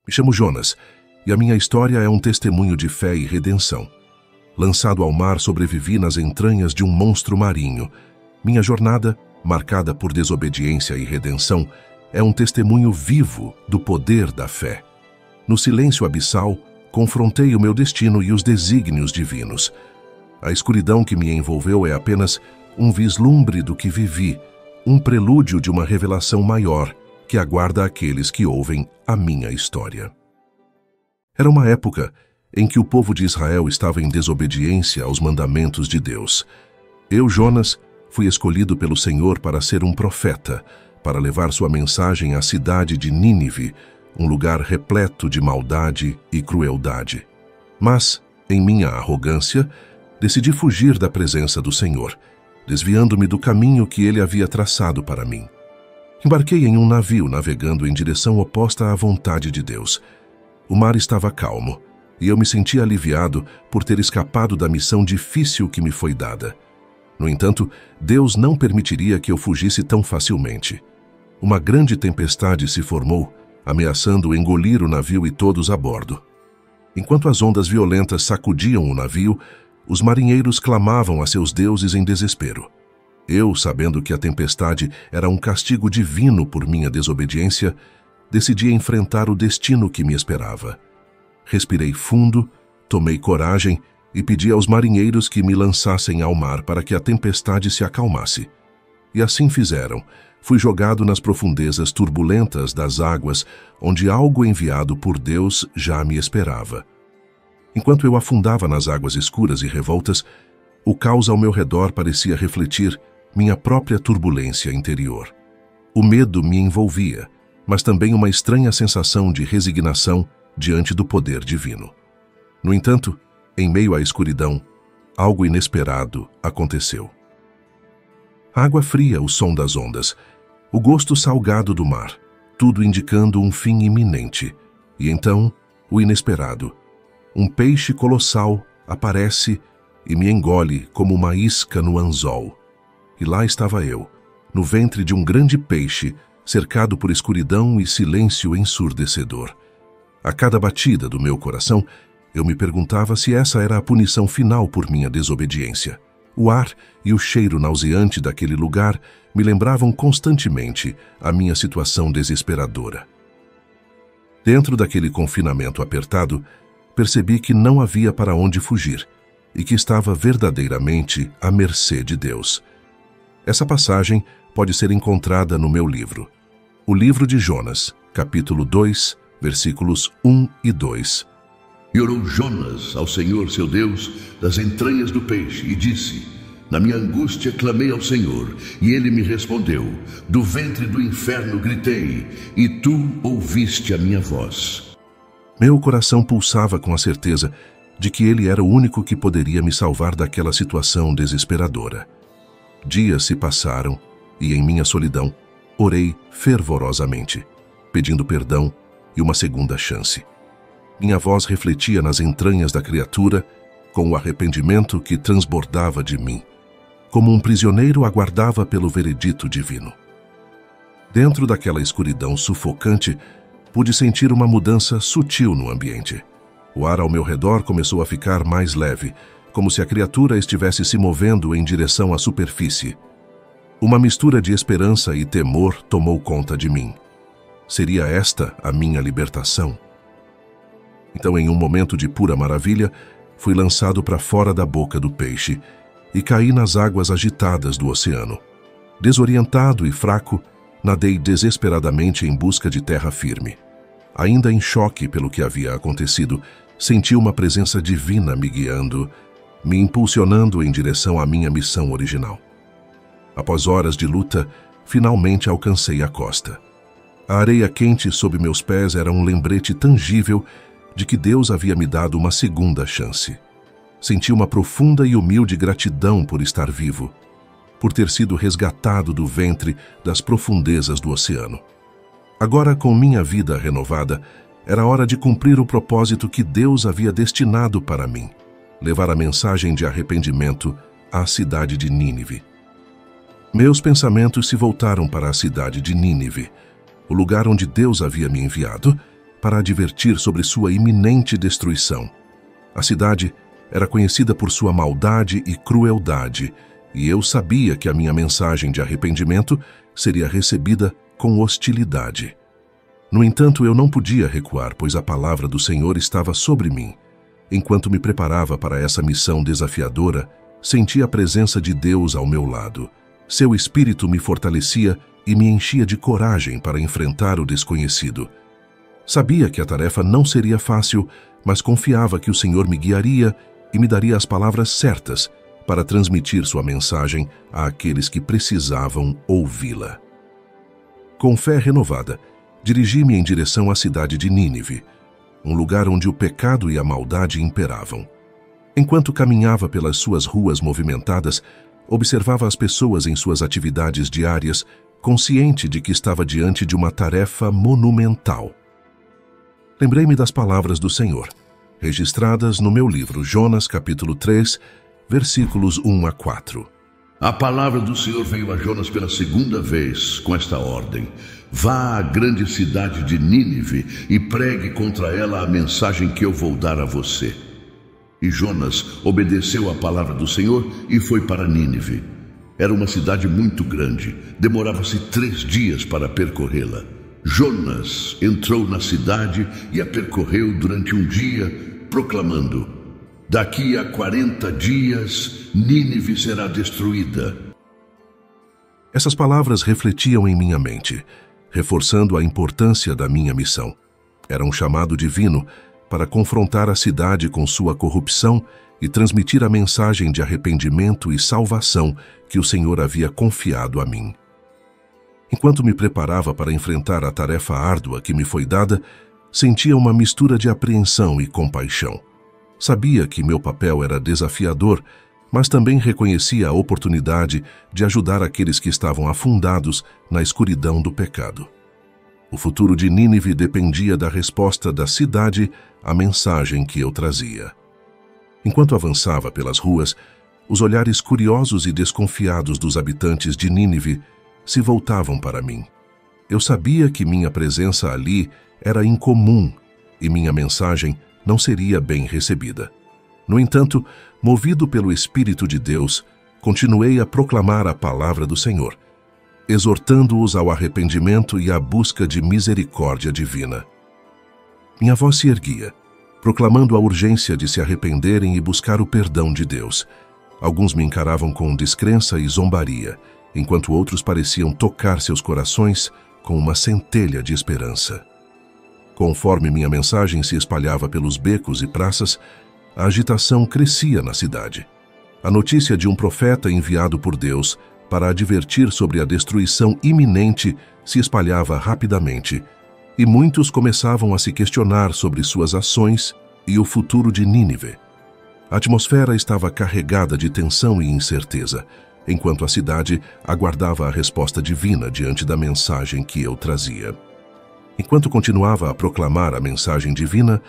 Me chamo Jonas, e a minha história é um testemunho de fé e redenção. Lançado ao mar, sobrevivi nas entranhas de um monstro marinho. Minha jornada, marcada por desobediência e redenção, é um testemunho vivo do poder da fé. No silêncio abissal, confrontei o meu destino e os desígnios divinos. A escuridão que me envolveu é apenas um vislumbre do que vivi, um prelúdio de uma revelação maior que aguarda aqueles que ouvem a minha história. Era uma época em que o povo de Israel estava em desobediência aos mandamentos de Deus. Eu, Jonas, fui escolhido pelo Senhor para ser um profeta, para levar sua mensagem à cidade de Nínive, um lugar repleto de maldade e crueldade. Mas, em minha arrogância, decidi fugir da presença do Senhor, desviando-me do caminho que ele havia traçado para mim. Embarquei em um navio navegando em direção oposta à vontade de Deus. O mar estava calmo, e eu me senti aliviado por ter escapado da missão difícil que me foi dada. No entanto, Deus não permitiria que eu fugisse tão facilmente. Uma grande tempestade se formou, ameaçando engolir o navio e todos a bordo. Enquanto as ondas violentas sacudiam o navio, os marinheiros clamavam a seus deuses em desespero. Eu, sabendo que a tempestade era um castigo divino por minha desobediência, decidi enfrentar o destino que me esperava. Respirei fundo, tomei coragem e pedi aos marinheiros que me lançassem ao mar para que a tempestade se acalmasse. E assim fizeram. Fui jogado nas profundezas turbulentas das águas, onde algo enviado por Deus já me esperava. Enquanto eu afundava nas águas escuras e revoltas, o caos ao meu redor parecia refletir minha própria turbulência interior. O medo me envolvia, mas também uma estranha sensação de resignação diante do poder divino. No entanto, em meio à escuridão, algo inesperado aconteceu. A água fria, o som das ondas, o gosto salgado do mar, tudo indicando um fim iminente. E então, o inesperado. Um peixe colossal aparece e me engole como uma isca no anzol. E lá estava eu, no ventre de um grande peixe, cercado por escuridão e silêncio ensurdecedor. A cada batida do meu coração, eu me perguntava se essa era a punição final por minha desobediência. O ar e o cheiro nauseante daquele lugar me lembravam constantemente a minha situação desesperadora. Dentro daquele confinamento apertado, percebi que não havia para onde fugir e que estava verdadeiramente à mercê de Deus. Essa passagem pode ser encontrada no meu livro, o livro de Jonas, capítulo 2, versículos 1 e 2. E orou Jonas ao Senhor seu Deus das entranhas do peixe e disse: Na minha angústia clamei ao Senhor, e ele me respondeu. Do ventre do inferno gritei, e tu ouviste a minha voz. Meu coração pulsava com a certeza de que ele era o único que poderia me salvar daquela situação desesperadora. Dias se passaram e, em minha solidão, orei fervorosamente, pedindo perdão e uma segunda chance. Minha voz refletia nas entranhas da criatura com o arrependimento que transbordava de mim, como um prisioneiro aguardava pelo veredito divino. Dentro daquela escuridão sufocante, pude sentir uma mudança sutil no ambiente. O ar ao meu redor começou a ficar mais leve, como se a criatura estivesse se movendo em direção à superfície. Uma mistura de esperança e temor tomou conta de mim. Seria esta a minha libertação? Então, em um momento de pura maravilha, fui lançado para fora da boca do peixe e caí nas águas agitadas do oceano. Desorientado e fraco, nadei desesperadamente em busca de terra firme. Ainda em choque pelo que havia acontecido, senti uma presença divina me guiando, me impulsionando em direção à minha missão original. Após horas de luta, finalmente alcancei a costa. A areia quente sob meus pés era um lembrete tangível de que Deus havia me dado uma segunda chance. Senti uma profunda e humilde gratidão por estar vivo, por ter sido resgatado do ventre das profundezas do oceano. Agora, com minha vida renovada, era hora de cumprir o propósito que Deus havia destinado para mim, levar a mensagem de arrependimento à cidade de Nínive. Meus pensamentos se voltaram para a cidade de Nínive, o lugar onde Deus havia me enviado, para advertir sobre sua iminente destruição. A cidade era conhecida por sua maldade e crueldade, e eu sabia que a minha mensagem de arrependimento seria recebida com hostilidade. No entanto, eu não podia recuar, pois a palavra do Senhor estava sobre mim. Enquanto me preparava para essa missão desafiadora, senti a presença de Deus ao meu lado. Seu Espírito me fortalecia e me enchia de coragem para enfrentar o desconhecido. Sabia que a tarefa não seria fácil, mas confiava que o Senhor me guiaria e me daria as palavras certas para transmitir sua mensagem àqueles que precisavam ouvi-la. Com fé renovada, dirigi-me em direção à cidade de Nínive, um lugar onde o pecado e a maldade imperavam. Enquanto caminhava pelas suas ruas movimentadas, observava as pessoas em suas atividades diárias, consciente de que estava diante de uma tarefa monumental. Lembrei-me das palavras do Senhor, registradas no meu livro Jonas, capítulo 3, versículos 1 a 4. A palavra do Senhor veio a Jonas pela segunda vez com esta ordem: vá à grande cidade de Nínive e pregue contra ela a mensagem que eu vou dar a você. E Jonas obedeceu à palavra do Senhor e foi para Nínive. Era uma cidade muito grande, demorava-se 3 dias para percorrê-la. Jonas entrou na cidade e a percorreu durante um dia, proclamando: daqui a 40 dias, Nínive será destruída. Essas palavras refletiam em minha mente, reforçando a importância da minha missão. Era um chamado divino para confrontar a cidade com sua corrupção e transmitir a mensagem de arrependimento e salvação que o Senhor havia confiado a mim. Enquanto me preparava para enfrentar a tarefa árdua que me foi dada, sentia uma mistura de apreensão e compaixão. Sabia que meu papel era desafiador, mas também reconhecia a oportunidade de ajudar aqueles que estavam afundados na escuridão do pecado. O futuro de Nínive dependia da resposta da cidade à mensagem que eu trazia. Enquanto avançava pelas ruas, os olhares curiosos e desconfiados dos habitantes de Nínive se voltavam para mim. Eu sabia que minha presença ali era incomum e minha mensagem não seria bem recebida. No entanto, movido pelo Espírito de Deus, continuei a proclamar a palavra do Senhor, exortando-os ao arrependimento e à busca de misericórdia divina. Minha voz se erguia, proclamando a urgência de se arrependerem e buscar o perdão de Deus. Alguns me encaravam com descrença e zombaria, enquanto outros pareciam tocar seus corações com uma centelha de esperança. Conforme minha mensagem se espalhava pelos becos e praças, a agitação crescia na cidade. A notícia de um profeta enviado por Deus para advertir sobre a destruição iminente se espalhava rapidamente, e muitos começavam a se questionar sobre suas ações e o futuro de Nínive. A atmosfera estava carregada de tensão e incerteza, enquanto a cidade aguardava a resposta divina diante da mensagem que eu trazia. Enquanto continuava a proclamar a mensagem divina,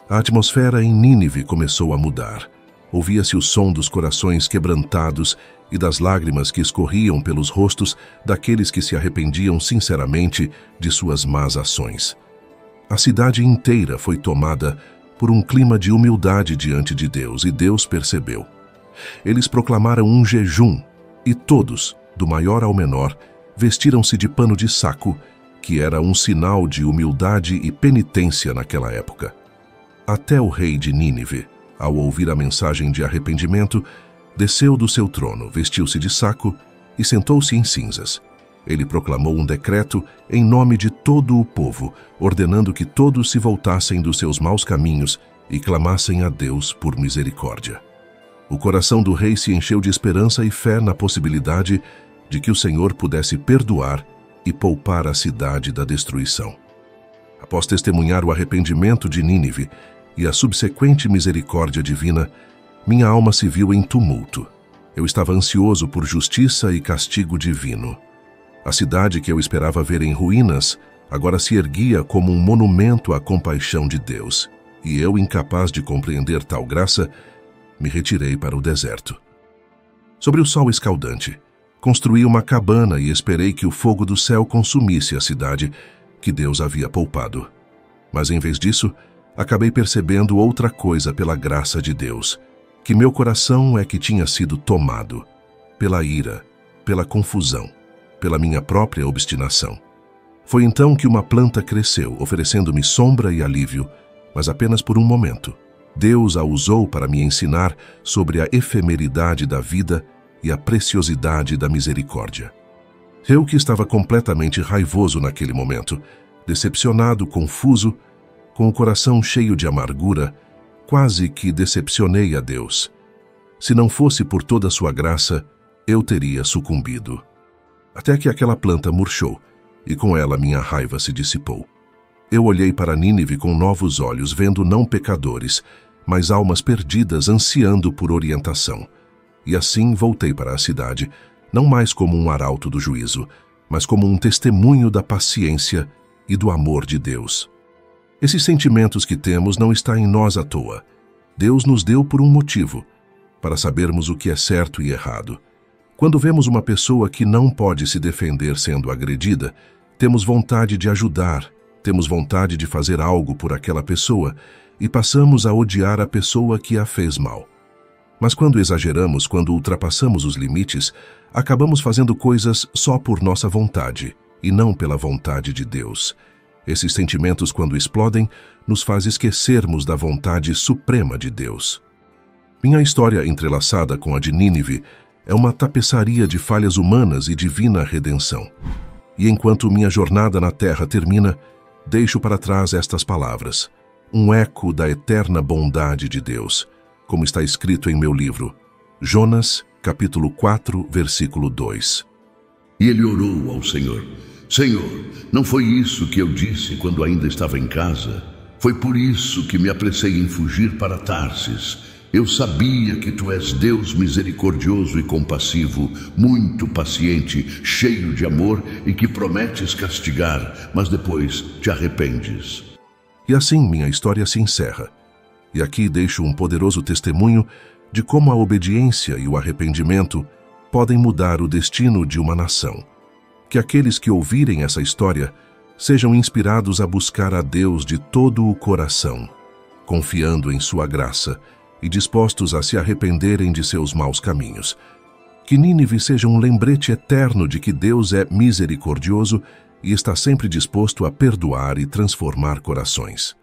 a atmosfera em Nínive começou a mudar. Ouvia-se o som dos corações quebrantados e das lágrimas que escorriam pelos rostos daqueles que se arrependiam sinceramente de suas más ações. A cidade inteira foi tomada por um clima de humildade diante de Deus, e Deus percebeu. Eles proclamaram um jejum, e todos, do maior ao menor, vestiram-se de pano de saco, que era um sinal de humildade e penitência naquela época. Até o rei de Nínive, ao ouvir a mensagem de arrependimento, desceu do seu trono, vestiu-se de saco e sentou-se em cinzas. Ele proclamou um decreto em nome de todo o povo, ordenando que todos se voltassem dos seus maus caminhos e clamassem a Deus por misericórdia. O coração do rei se encheu de esperança e fé na possibilidade de que o Senhor pudesse perdoar e poupar a cidade da destruição. Após testemunhar o arrependimento de Nínive e a subsequente misericórdia divina, minha alma se viu em tumulto. Eu estava ansioso por justiça e castigo divino. A cidade que eu esperava ver em ruínas agora se erguia como um monumento à compaixão de Deus, e eu, incapaz de compreender tal graça, me retirei para o deserto. Sobre o sol escaldante, construí uma cabana e esperei que o fogo do céu consumisse a cidade que Deus havia poupado. Mas em vez disso, acabei percebendo outra coisa pela graça de Deus, que meu coração é que tinha sido tomado pela ira, pela confusão, pela minha própria obstinação. Foi então que uma planta cresceu, oferecendo-me sombra e alívio, mas apenas por um momento. Deus a usou para me ensinar sobre a efemeridade da vida e a preciosidade da misericórdia. Eu que estava completamente raivoso naquele momento, decepcionado, confuso, com o coração cheio de amargura, quase que decepcionei a Deus. Se não fosse por toda a sua graça, eu teria sucumbido. Até que aquela planta murchou, e com ela minha raiva se dissipou. Eu olhei para Nínive com novos olhos, vendo não pecadores, mas almas perdidas ansiando por orientação. E assim voltei para a cidade, não mais como um arauto do juízo, mas como um testemunho da paciência e do amor de Deus. Esses sentimentos que temos não estão em nós à toa. Deus nos deu por um motivo, para sabermos o que é certo e errado. Quando vemos uma pessoa que não pode se defender sendo agredida, temos vontade de ajudar, temos vontade de fazer algo por aquela pessoa e passamos a odiar a pessoa que a fez mal. Mas quando exageramos, quando ultrapassamos os limites, acabamos fazendo coisas só por nossa vontade e não pela vontade de Deus. Esses sentimentos, quando explodem, nos faz esquecermos da vontade suprema de Deus. Minha história entrelaçada com a de Nínive é uma tapeçaria de falhas humanas e divina redenção. E enquanto minha jornada na terra termina, deixo para trás estas palavras, um eco da eterna bondade de Deus, como está escrito em meu livro, Jonas, capítulo 4, versículo 2. E ele orou ao Senhor: Senhor, não foi isso que eu disse quando ainda estava em casa? Foi por isso que me apressei em fugir para Tarsis. Eu sabia que tu és Deus misericordioso e compassivo, muito paciente, cheio de amor e que prometes castigar, mas depois te arrependes. E assim minha história se encerra. E aqui deixo um poderoso testemunho de como a obediência e o arrependimento podem mudar o destino de uma nação. Que aqueles que ouvirem essa história sejam inspirados a buscar a Deus de todo o coração, confiando em sua graça e dispostos a se arrependerem de seus maus caminhos. Que Nínive seja um lembrete eterno de que Deus é misericordioso e está sempre disposto a perdoar e transformar corações.